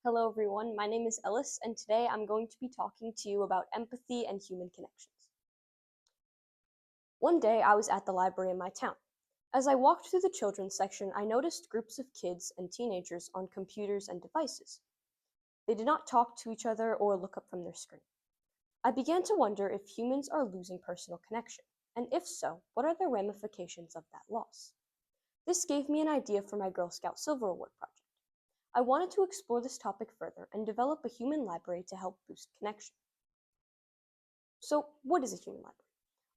Hello everyone, my name is Ellis, and today I'm going to be talking to you about empathy and human connections. One day I was at the library in my town. As I walked through the children's section, I noticed groups of kids and teenagers on computers and devices. They did not talk to each other or look up from their screen. I began to wonder if humans are losing personal connection, and if so, what are the ramifications of that loss? This gave me an idea for my Girl Scout Silver Award project. I wanted to explore this topic further and develop a human library to help boost connection. So, what is a human library?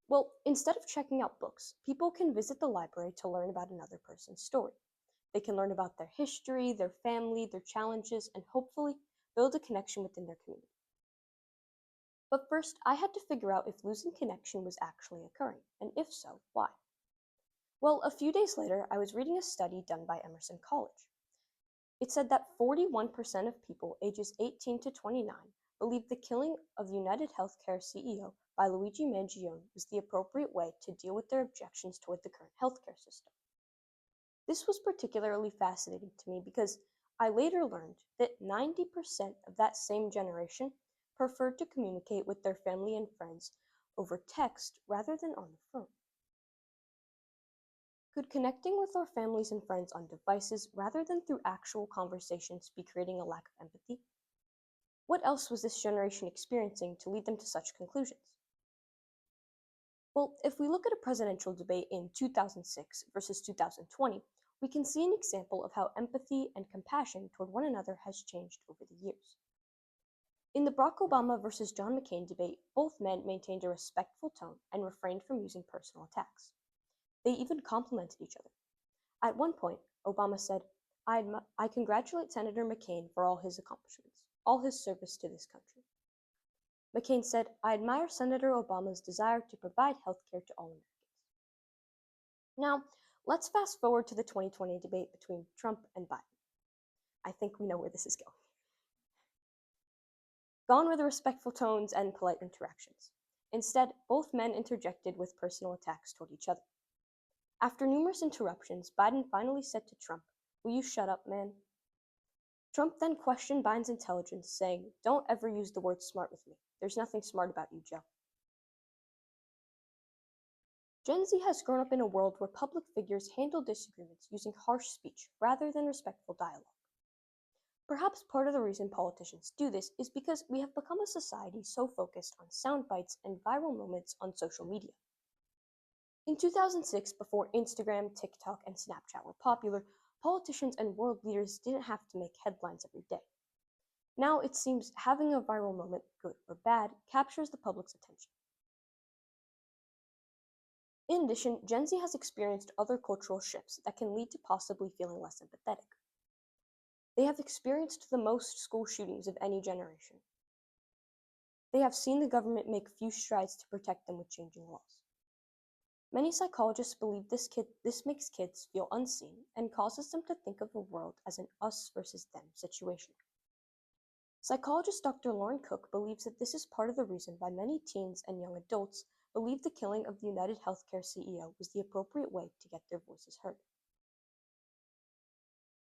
Well, instead of checking out books, people can visit the library to learn about another person's story. They can learn about their history, their family, their challenges, and hopefully build a connection within their community. But first, I had to figure out if losing connection was actually occurring, and if so, why. Well, a few days later, I was reading a study done by Emerson College. It said that 41% of people ages 18 to 29 believed the killing of United Healthcare CEO by Luigi Mangione was the appropriate way to deal with their objections toward the current healthcare system. This was particularly fascinating to me because I later learned that 90% of that same generation preferred to communicate with their family and friends over text rather than on the phone. Could connecting with our families and friends on devices rather than through actual conversations be creating a lack of empathy? What else was this generation experiencing to lead them to such conclusions? Well, if we look at a presidential debate in 2006 versus 2020, we can see an example of how empathy and compassion toward one another has changed over the years. In the Barack Obama versus John McCain debate, both men maintained a respectful tone and refrained from using personal attacks. They even complimented each other. At one point, Obama said, I congratulate Senator McCain for all his accomplishments, all his service to this country. McCain said, I admire Senator Obama's desire to provide health care to all Americans. Now, let's fast forward to the 2020 debate between Trump and Biden. I think we know where this is going. Gone were the respectful tones and polite interactions. Instead, both men interjected with personal attacks toward each other. After numerous interruptions, Biden finally said to Trump, Will you shut up, man? Trump then questioned Biden's intelligence, saying, Don't ever use the word smart with me. There's nothing smart about you, Joe. Gen Z has grown up in a world where public figures handle disagreements using harsh speech rather than respectful dialogue. Perhaps part of the reason politicians do this is because we have become a society so focused on sound bites and viral moments on social media. In 2006, before Instagram, TikTok, and Snapchat were popular, politicians and world leaders didn't have to make headlines every day. Now it seems having a viral moment, good or bad, captures the public's attention. In addition, Gen Z has experienced other cultural shifts that can lead to possibly feeling less empathetic. They have experienced the most school shootings of any generation. They have seen the government make few strides to protect them with changing laws. Many psychologists believe this makes kids feel unseen and causes them to think of the world as an us versus them situation. Psychologist Dr. Lauren Cook believes that this is part of the reason why many teens and young adults believe the killing of the United Healthcare CEO was the appropriate way to get their voices heard.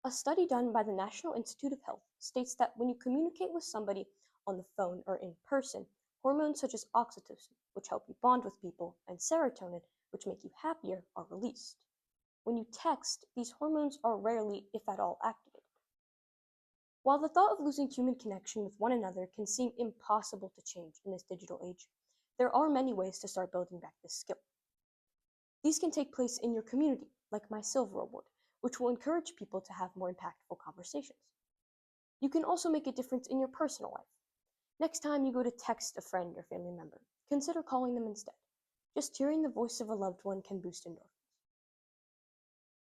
A study done by the National Institute of Health states that when you communicate with somebody on the phone or in person, hormones such as oxytocin, which help you bond with people, and serotonin, which make you happier, are released. When you text, these hormones are rarely, if at all, activated. While the thought of losing human connection with one another can seem impossible to change in this digital age, there are many ways to start building back this skill. These can take place in your community, like my Silver Award, which will encourage people to have more impactful conversations. You can also make a difference in your personal life. Next time you go to text a friend or family member, consider calling them instead. Just hearing the voice of a loved one can boost endorphins.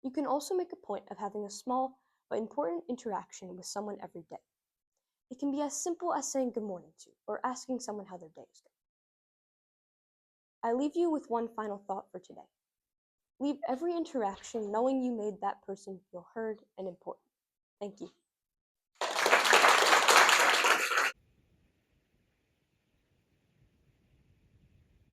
You can also make a point of having a small but important interaction with someone every day. It can be as simple as saying good morning to, or asking someone how their day is going. I leave you with one final thought for today. Leave every interaction knowing you made that person feel heard and important. Thank you.